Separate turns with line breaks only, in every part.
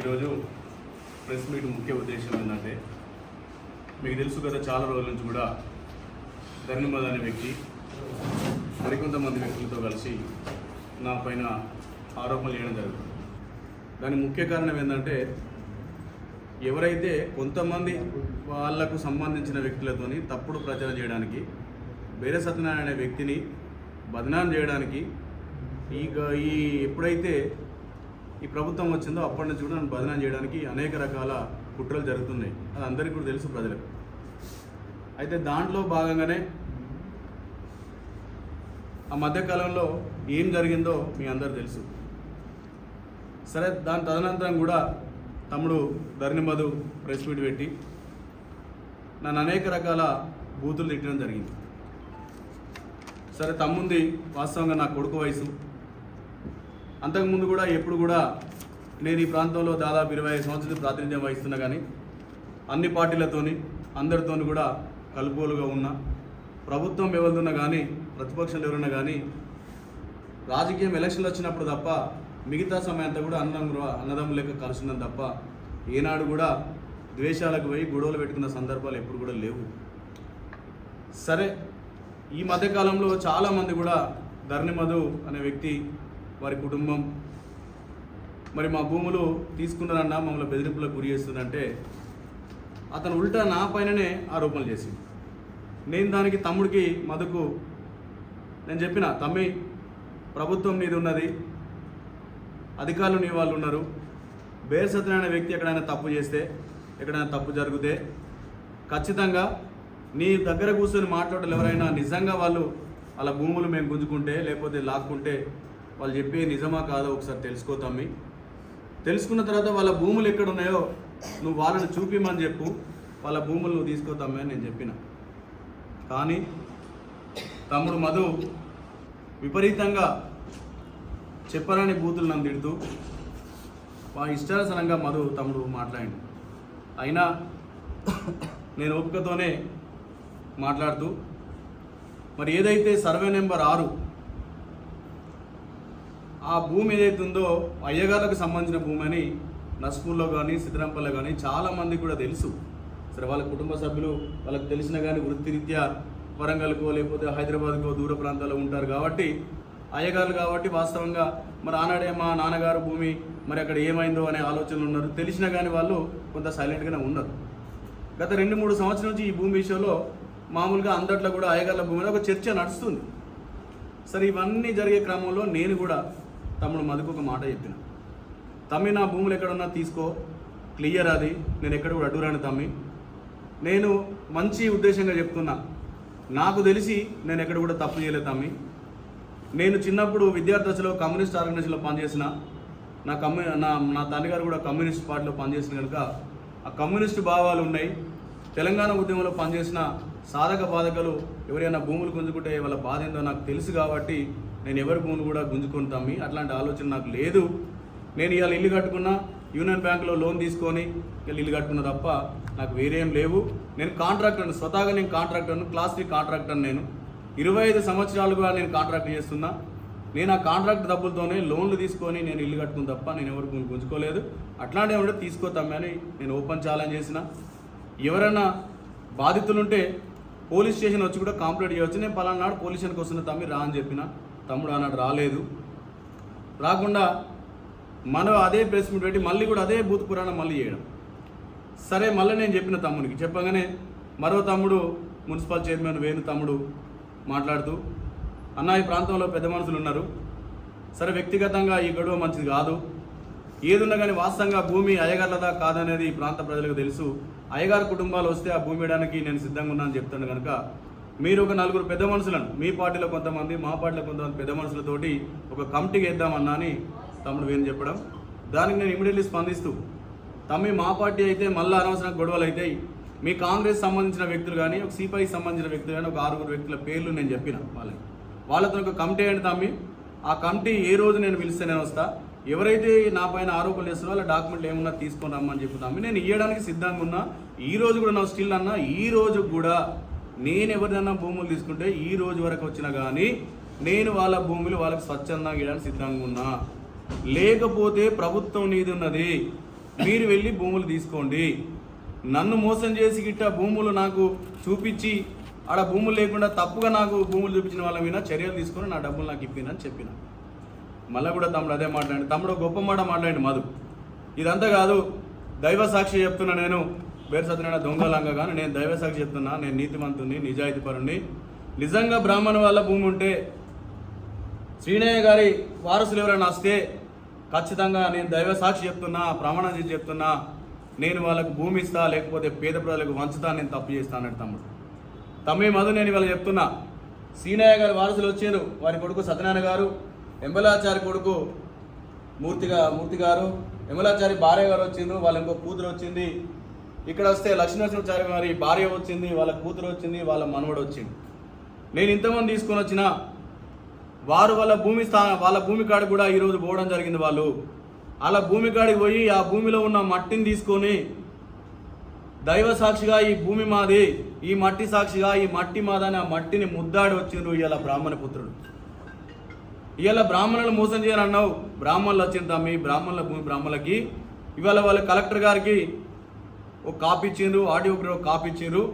ఈరోజు press meet ముఖ్య ఉద్దేశం ఏంటంటే, మీకు తెలుసు కదా, చాలా రోజుల నుంచి కూడా ధర్నిమద్ అనే వ్యక్తి మరికొంతమంది వ్యక్తులతో కలిసి నా పైన ఆరోపణలు చేయడం జరుగుతుంది. దానికి ముఖ్య కారణం ఏంటంటే, ఎవరైతే కొంతమంది వాళ్లకు సంబంధించిన వ్యక్తులతోని తప్పుడు ప్రచారం చేయడానికి, బేరే సత్యనారాయణ అనే వ్యక్తిని బదనాం చేయడానికి, ఈ ఎప్పుడైతే ఈ ప్రభుత్వం వచ్చిందో అప్పటి నుంచి కూడా నన్ను బదనాం చేయడానికి అనేక రకాల కుట్రలు జరుగుతున్నాయి. అది అందరికీ కూడా తెలుసు ప్రజలకు. అయితే దాంట్లో భాగంగానే ఆ మధ్యకాలంలో ఏం జరిగిందో మీ అందరూ తెలుసు. సరే, దాని తదనంతరం కూడా తమ్ముడు ధర్నిమద్ ప్రెస్ మీట్ పెట్టి నన్ను అనేక రకాల బూతులు తిట్టడం జరిగింది. సరే, తమ్ముంది వాస్తవంగా నా కొడుకు వయసు. అంతకుముందు కూడా ఎప్పుడు కూడా నేను ఈ ప్రాంతంలో దాదాపు 25 సంవత్సరాలు ప్రాతినిధ్యం వహిస్తున్నా, కానీ అన్ని పార్టీలతోని అందరితోని కూడా కలుపుకోలుగా ఉన్నా. ప్రభుత్వం ఎవరున్నా కానీ, ప్రతిపక్షాలు ఎవరున్నా కానీ, రాజకీయం ఎలక్షన్లు వచ్చినప్పుడు తప్ప మిగతా సమయం అంతా కూడా అన్నదమ్ములు లెక్క కలుసున్నాం తప్ప ఏనాడు కూడా ద్వేషాలకు పోయి గొడవలు పెట్టుకున్న సందర్భాలు ఎప్పుడు కూడా లేవు. సరే, ఈ మధ్యకాలంలో చాలామంది కూడా ధర్నిమద్ అనే వ్యక్తి, వారి కుటుంబం మరి మా భూములు తీసుకున్నారన్నా మమ్మల్ని బెదిరింపులకు గురి చేస్తుందంటే అతను ఉల్టా నా పైననే ఆరోపణలు చేసింది. నేను దానికి తమ్ముడికి మధుకు నేను చెప్పిన, తమ్మి, ప్రభుత్వం నీది ఉన్నది, అధికారులు నీ వాళ్ళు ఉన్నారు. బేర్ సత్యనారాయణ వ్యక్తి ఎక్కడైనా తప్పు చేస్తే, ఎక్కడైనా తప్పు జరిగితే ఖచ్చితంగా నీ దగ్గర కూర్చొని మాట్లాడాలి. ఎవరైనా నిజంగా వాళ్ళ భూములు మేము గుంజుకుంటే లేకపోతే లాక్కుంటే వాళ్ళు చెప్పే నిజమా కాదో ఒకసారి తెలుసుకో తమ్మి. తెలుసుకున్న తర్వాత వాళ్ళ భూములు ఎక్కడ ఉన్నాయో నువ్వు వాళ్ళని చూపిమని చెప్పు, వాళ్ళ భూములు నువ్వు తీసుకో తమ్మి అని నేను చెప్పిన. కానీ తమ్ముడు మధు విపరీతంగా చెప్పరాని బూతులు నన్ను తిడుతూ మా ఇష్టానుసారంగా తమ్ముడు మాట్లాడిండు. అయినా నేను ఓపికతోనే మాట్లాడుతూ, మరి ఏదైతే సర్వే నెంబర్ 6 ఆ భూమి ఏదైతే ఉందో అయ్యగారులకు సంబంధించిన భూమి అని నస్పూర్లో కానీ సిద్ధరంపల్లో కానీ చాలామంది కూడా తెలుసు. సరే, వాళ్ళ కుటుంబ సభ్యులు వాళ్ళకి తెలిసిన కానీ వృత్తిరీత్యా వరంగల్కో లేకపోతే హైదరాబాద్కో దూర ప్రాంతాల్లో ఉంటారు కాబట్టి, అయ్యగారులు కాబట్టి వాస్తవంగా మరి ఆనాడే మా నాన్నగారు భూమి మరి అక్కడ ఏమైందో అనే ఆలోచనలు ఉన్నారు. తెలిసినా కానీ వాళ్ళు కొంత సైలెంట్గానే ఉన్నారు. గత 2-3 సంవత్సరాల నుంచి ఈ భూమి విషయంలో మామూలుగా అందట్లో కూడా అయ్యగారుల భూమి ఒక చర్చ నడుస్తుంది. సరే, ఇవన్నీ జరిగే క్రమంలో నేను కూడా తమ్ముడు మధుకు ఒక మాట చెప్పిన, తమ్మి, నా భూములు ఎక్కడున్నా తీసుకో, క్లియర్, అది నేను ఎక్కడ కూడా అడ్డురాను తమ్మి. నేను మంచి ఉద్దేశంగా చెప్తున్నా, నాకు తెలిసి నేను ఎక్కడ కూడా తప్పు చేయలేదు తమ్మి. నేను చిన్నప్పుడు విద్యార్థి దశలో కమ్యూనిస్ట్ ఆర్గనైజేషన్లో పనిచేసిన, నా తండ్రిగారు కూడా కమ్యూనిస్ట్ పార్టీలో పనిచేసిన కనుక ఆ కమ్యూనిస్ట్ భావాలు ఉన్నాయి. తెలంగాణ ఉద్యమంలో పనిచేసిన సాధక బాధకులు ఎవరైనా భూములు గుంజుకుంటే వాళ్ళ బాధ ఏందో నాకు తెలుసు కాబట్టి నేను ఎవరి భూములు కూడా గుంజుకొని తమ్మి, అట్లాంటి ఆలోచన నాకు లేదు. నేను ఇవాళ ఇల్లు కట్టుకున్నా, యూనియన్ బ్యాంకులో లోన్ తీసుకొని ఇల్లు కట్టుకున్నా తప్ప నాకు వేరేం లేవు. నేను కాంట్రాక్టర్ను, స్వతహాగా నేను కాంట్రాక్టర్ను, క్లాస్ 3 కాంట్రాక్టర్ను. నేను 25 సంవత్సరాలుగా నేను కాంట్రాక్ట్ చేస్తున్నా. నేను ఆ కాంట్రాక్ట్ డబ్బులతోనే లోన్లు తీసుకొని నేను ఇల్లు కట్టుకుని తప్ప నేను ఎవరి భూములు గుంజుకోలేదు. అట్లాంటివి ఏమంటే తీసుకోతామని అని నేను ఓపెన్ ఛాలెంజ్ చేసిన. ఎవరైనా బాధితులుంటే పోలీస్ స్టేషన్ వచ్చి కూడా కంప్లైంట్ చేయవచ్చు. నేను పలానా నాడు పోలీస్ స్టేషన్కి వస్తున్న తమ్మి రా అని చెప్పిన. తమ్ముడు ఆనాడు రాలేదు. రాకుండా మనం అదే ప్రెస్ మీట్ పెట్టి మళ్ళీ కూడా అదే భూత పురాణం మళ్ళీ చేయడం. సరే, మళ్ళీ నేను చెప్పిన తమ్ముడికి చెప్పగానే మరో తమ్ముడు మున్సిపల్ చైర్మన్ వేణు తమ్ముడు మాట్లాడుతూ, అన్న, ఈ ప్రాంతంలో పెద్ద మనుషులు ఉన్నారు. సరే, వ్యక్తిగతంగా ఈ గొడవ మంచిది కాదు. ఏదున్నా కానీ వాస్తవంగా భూమి అయ్యగారులదా కాదనేది ఈ ప్రాంత ప్రజలకు తెలుసు. అయ్యగారు కుటుంబాలు వస్తే ఆ భూమి ఇవ్వడానికి నేను సిద్ధంగా ఉన్నానని చెప్తాను కనుక మీరు ఒక 4 పెద్ద మనుషులను, మీ పార్టీలో కొంతమంది, మా పార్టీలో కొంతమంది పెద్ద మనుషులతోటి ఒక కమిటీకి వేద్దామన్నా అని తమ్ముడు వేణు చెప్పడం. దానికి నేను ఇమీడియట్లీ స్పందిస్తూ, తమ్మి, మా పార్టీ అయితే మళ్ళీ అనవసరంగా గొడవలు అవుతాయి. మీ కాంగ్రెస్ సంబంధించిన వ్యక్తులు కానీ, ఒక సిపిఐ సంబంధించిన వ్యక్తులు కానీ, ఒక 6 వ్యక్తుల పేర్లు నేను చెప్పిన. వాళ్ళతో ఒక కమిటీ అయ్యండి తమ్మి. ఆ కమిటీ ఏ రోజు నేను పిలిస్తే నేను వస్తా. ఎవరైతే నా పైన ఆరోపణలు చేస్తున్నారో వాళ్ళ డాక్యుమెంట్లు ఏమన్నా తీసుకొని రమ్మని చెప్తాము. నేను ఇవ్వడానికి సిద్ధంగా ఉన్నా. ఈ రోజు కూడా నా స్టిల్ అన్నా, ఈ రోజు కూడా నేను ఎవరిదన్నా భూములు తీసుకుంటే ఈ రోజు వరకు వచ్చినా కానీ నేను వాళ్ళ భూములు వాళ్ళకి స్వచ్ఛందంగా ఇవ్వడానికి సిద్ధంగా ఉన్నా. లేకపోతే ప్రభుత్వం నీది ఉన్నది, మీరు వెళ్ళి భూములు తీసుకోండి. నన్ను మోసం చేసి గిట్ట భూములు నాకు చూపించి ఆడ భూములు లేకుండా తప్పుగా నాకు భూములు చూపించిన వాళ్ళ మీద చర్యలు తీసుకొని నా డబ్బులు నాకు ఇప్పినని చెప్పిన. మళ్ళీ కూడా తమ్ముడు అదే మాట్లాడి, తమ్ముడు గొప్ప మాట మాట్లాడి మధు, ఇదంతా కాదు దైవ సాక్షి చెప్తున్నా, నేను వేరు సత్యనారాయణ దొంగలంగా కానీ నేను దైవ సాక్షి చెప్తున్నా, నేను నీతిమంతుని నిజాయితీపరుని. నిజంగా బ్రాహ్మణ వాళ్ళ భూమి ఉంటే శ్రీనయ్య గారి వారసులు ఎవరైనా వస్తే ఖచ్చితంగా నేను దైవ సాక్షి చెప్తున్నా, ప్రమాణం చేసి చెప్తున్నా, నేను వాళ్ళకు భూమి ఇస్తా, లేకపోతే పేద ప్రజలకు వంచుతా, నేను తప్పు చేస్తా అన్నాడు తమ్ముడు. తమ్మి మధు నేను ఇవాళ చెప్తున్నా, శ్రీనయ్య గారి వారసులు వచ్చారు, వారి కొడుకు సత్యనారాయణ గారు, ఎంబలాచారి కొడుకు మూర్తి గారు, ఎంబలాచారి భార్య గారు వచ్చిండ్రు, వాళ్ళ ఇంకో కూతురు వచ్చింది. ఇక్కడ వస్తే లక్ష్మీనరసింహాచారి గారి భార్య వచ్చింది, వాళ్ళ కూతురు వచ్చింది, వాళ్ళ మనవడు వచ్చింది. నేను ఇంతమంది తీసుకొని వచ్చిన వారు వాళ్ళ భూమి కాడికి కూడా ఈరోజు పోవడం జరిగింది. వాళ్ళు అలా భూమి కాడికి పోయి ఆ భూమిలో ఉన్న మట్టిని తీసుకొని దైవ సాక్షిగా ఈ భూమి మాది, ఈ మట్టి సాక్షిగా ఈ మట్టి మాదని ఆ మట్టిని ముద్దాడి వచ్చిండ్రు. ఇవాళ బ్రాహ్మణ పుత్రుడు, ఇవాళ బ్రాహ్మణులు మోసం చేయాలన్నావు, బ్రాహ్మణులు వచ్చింది తమ్మి, బ్రాహ్మణుల భూమి బ్రాహ్మణులకి. ఇవాళ వాళ్ళు కలెక్టర్ గారికి ఒక కాపీ ఇచ్చిండ్రు, ఆర్డీఓకి ఒక కాపీ ఇచ్చిండ్రు.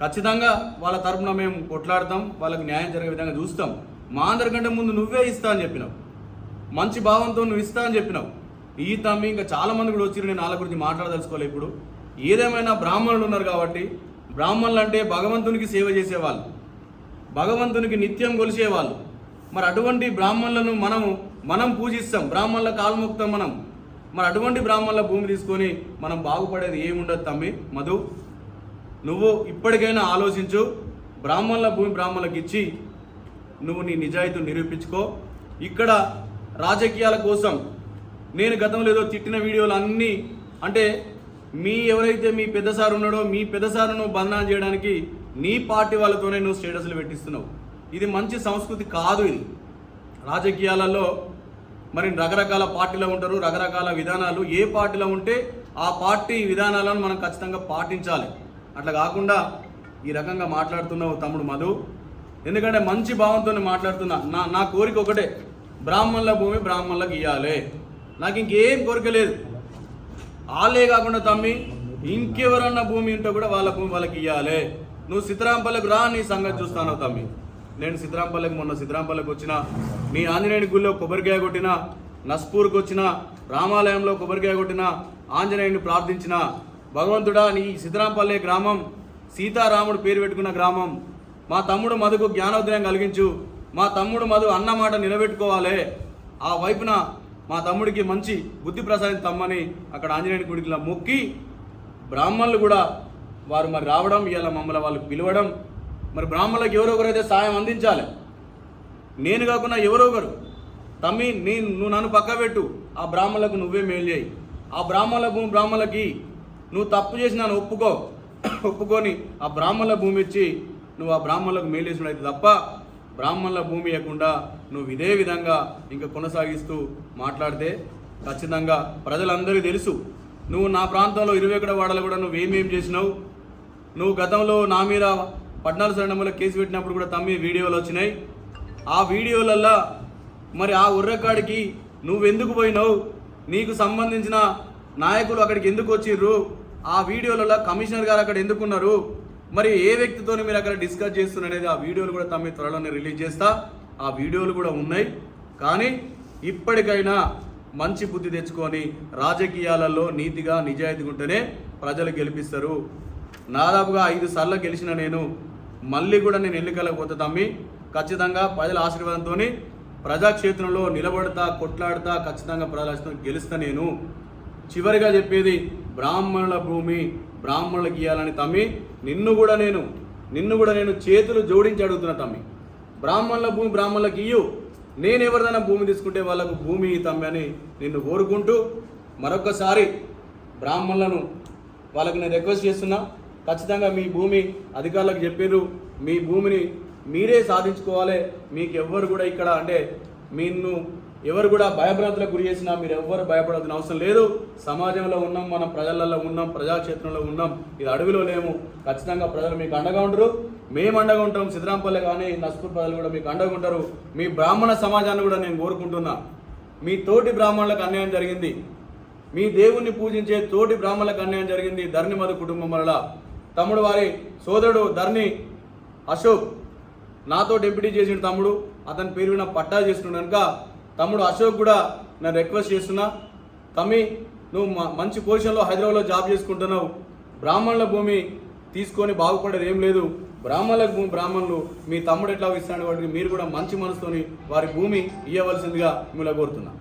ఖచ్చితంగా వాళ్ళ తరపున మేము కొట్లాడతాం, వాళ్ళకి న్యాయం జరిగే విధంగా చూస్తాం. మా అందరికంటే ముందు నువ్వే ఇస్తా అని చెప్పినావు, మంచి భావంతో నువ్వు ఇస్తా అని చెప్పినావు. ఈ తమ్మి ఇంకా చాలామంది కూడా వచ్చి నేను వాళ్ళ గురించి మాట్లాడదలుచుకోవాలి. ఇప్పుడు ఏదేమైనా బ్రాహ్మణులు ఉన్నారు కాబట్టి, బ్రాహ్మణులు అంటే భగవంతునికి సేవ చేసేవాళ్ళు, భగవంతునికి నిత్యం కొలిసేవాళ్ళు. మరి అటువంటి బ్రాహ్మణులను మనం పూజిస్తాం, బ్రాహ్మణుల కాల్ముక్తం మనం. మరి అటువంటి బ్రాహ్మణుల భూమి తీసుకొని మనం బాగుపడేది ఏముండదు తమ్మి. మధు, నువ్వు ఇప్పటికైనా ఆలోచించు, బ్రాహ్మణుల భూమి బ్రాహ్మణులకు ఇచ్చి నువ్వు నీ నిజాయితీని నిరూపించుకో. ఇక్కడ రాజకీయాల కోసం నేను గతంలో ఏదో తిట్టిన వీడియోలు అన్నీ అంటే ఎవరైతే మీ పెద్ద సార్ ఉన్నాడో మీ పెద్ద సార్ను బంధనం చేయడానికి నీ పార్టీ వాళ్ళతోనే నువ్వు స్టేటస్లు పెట్టిస్తున్నావు. ఇది మంచి సంస్కృతి కాదు. ఇది రాజకీయాలలో మరి రకరకాల పార్టీలో ఉంటారు, రకరకాల విధానాలు. ఏ పార్టీలో ఉంటే ఆ పార్టీ విధానాలను మనం ఖచ్చితంగా పాటించాలి. అట్లా కాకుండా ఈ రకంగా మాట్లాడుతున్నావు తమ్ముడు మధు. ఎందుకంటే మంచి భావంతో మాట్లాడుతున్నా. నా కోరిక ఒకటే, బ్రాహ్మణుల భూమి బ్రాహ్మణులకు ఇవ్వాలి. నాకు ఇంకేం కోరిక లేదు. వాళ్ళే కాకుండా తమ్మి ఇంకెవరన్నా భూమి ఉంటే కూడా వాళ్ళ భూమి వాళ్ళకి ఇవ్వాలి. నువ్వు సిద్ధరాంపల్లికి రా, నీ సంగతి చూస్తాను తమ్మి. నేను మొన్న సిద్ధరాంపల్లికి వచ్చిన, మీ ఆంజనేయుని గుళ్ళో కొబ్బరికాయ కొట్టిన, నస్పూర్కి వచ్చిన, రామాలయంలో కొబ్బరికాయ కొట్టిన, ఆంజనేయుని ప్రార్థించిన. భగవంతుడా, నీ సిద్ధరాంపల్లి గ్రామం సీతారాముడు పేరు పెట్టుకున్న గ్రామం. మా తమ్ముడు మధుకు జ్ఞానోదయం కలిగించు. మా తమ్ముడు మధు అన్న మాట నిలబెట్టుకోవాలి. ఆ వైపున మా తమ్ముడికి మంచి బుద్ధి ప్రసాదించమ్మని అక్కడ ఆంజనేయుని గుడికి మొక్కి, బ్రాహ్మణులు కూడా వారు మరి రావడం, ఇవాళ మమ్మల్ని వాళ్ళు పిలవడం. మరి బ్రాహ్మణులకు ఎవరో ఒకరైతే సాయం అందించాలి. నేను కాకుండా ఎవరో ఒకరు. తమ్మి, నువ్వు నన్ను పక్క పెట్టు, ఆ బ్రాహ్మణులకు నువ్వే మేలు చేయి. ఆ బ్రాహ్మణులకి నువ్వు తప్పు చేసినాను ఒప్పుకొని ఆ బ్రాహ్మణుల భూమి ఇచ్చి నువ్వు ఆ బ్రాహ్మణులకు మేలు చేసినట్లయితే తప్ప బ్రాహ్మణుల భూమి ఇవ్వకుండా నువ్వు ఇదే విధంగా ఇంకా కొనసాగిస్తూ మాట్లాడితే ఖచ్చితంగా ప్రజలందరికీ తెలుసు. నువ్వు నా ప్రాంతంలో 21 వాడలు కూడా నువ్వేమేం చేసినావు. నువ్వు గతంలో నా మీద 14 సరణంలో కేసు పెట్టినప్పుడు కూడా తమ్మి వీడియోలు వచ్చినాయి. ఆ వీడియోలల్లో మరి ఆ ఉర్రకాడికి నువ్వెందుకు పోయినావు, నీకు సంబంధించిన నాయకులు అక్కడికి ఎందుకు వచ్చిర్రు, ఆ వీడియోలలో కమిషనర్ గారు అక్కడ ఎందుకున్నారు, మరి ఏ వ్యక్తితో మీరు అక్కడ డిస్కస్ చేస్తున్నది ఆ వీడియోలు కూడా తమ్మి త్వరలోనే రిలీజ్ చేస్తా. ఆ వీడియోలు కూడా ఉన్నాయి. కానీ ఇప్పటికైనా మంచి బుద్ధి తెచ్చుకొని రాజకీయాలలో నీతిగా నిజాయితీగా ఉంటేనే ప్రజలు గెలిపిస్తారు. దాదాపుగా 5 సార్లు గెలిచిన నేను మళ్ళీ కూడా నేను ఎన్నికలకు పోతా తమ్మి. ఖచ్చితంగా ప్రజల ఆశీర్వాదంతో ప్రజాక్షేత్రంలో నిలబడతా, కొట్లాడతా, ఖచ్చితంగా ప్రజల గెలుస్తా. నేను చివరిగా చెప్పేది, బ్రాహ్మణుల భూమి బ్రాహ్మణులకు ఇవ్వాలని తమ్మి. నిన్ను కూడా నేను చేతులు జోడించి అడుగుతున్నా తమ్మి. బ్రాహ్మణుల భూమి బ్రాహ్మణులకు ఇయ్యు. నేను ఎవరిదైనా భూమి తీసుకుంటే వాళ్ళకు భూమి తమ్మి అని నిన్ను కోరుకుంటూ మరొకసారి బ్రాహ్మణులను వాళ్ళకి నేను రిక్వెస్ట్ చేస్తున్నా. ఖచ్చితంగా మీ భూమి అధికారులకు చెప్పారు, మీ భూమిని మీరే సాధించుకోవాలి. మీకు ఎవ్వరు కూడా ఇక్కడ అంటే ఎవరు కూడా భయభ్రాంతులకు గురి చేసినా మీరు ఎవ్వరు భయపడాల్సిన అవసరం లేదు. సమాజంలో ఉన్నాం, మనం ప్రజలలో ఉన్నాం, ప్రజాక్షేత్రంలో ఉన్నాం, ఇది అడవిలో లేము. ఖచ్చితంగా ప్రజలు మీకు అండగా ఉంటారు, మేము అండగా ఉంటాం. సిద్ధరాంపల్లి కానీ నస్పూర్ ప్రజలు కూడా మీకు అండగా ఉంటారు. మీ బ్రాహ్మణ సమాజాన్ని కూడా నేను కోరుకుంటున్నా. మీ తోటి బ్రాహ్మణులకు అన్యాయం జరిగింది, మీ దేవుణ్ణి పూజించే తోటి బ్రాహ్మణులకు అన్యాయం జరిగింది ధరణి మధు కుటుంబం వల్ల. తమ్ముడు వారి సోదరుడు ధరణి అశోక్ నాతో డిప్యూటీ చేసిన తమ్ముడు, అతని పేరు విన పట్టా చేస్తున్నాడు కనుక తమ్ముడు అశోక్ కూడా నేను రిక్వెస్ట్ చేస్తున్నా, తమ్మి నువ్వు మంచి పొజిషన్లో హైదరాబాద్లో జాబ్ చేసుకుంటున్నావు, బ్రాహ్మణుల భూమి తీసుకొని బాగుపడేది ఏం లేదు, బ్రాహ్మణులకు భూమి బ్రాహ్మణులు మీ తమ్ముడు ఎట్లా ఇస్తాడు వాటికి మీరు కూడా మంచి మనసుతోని వారి భూమి ఇవ్వవలసిందిగా మిమ్మల్ని కోరుతున్నా.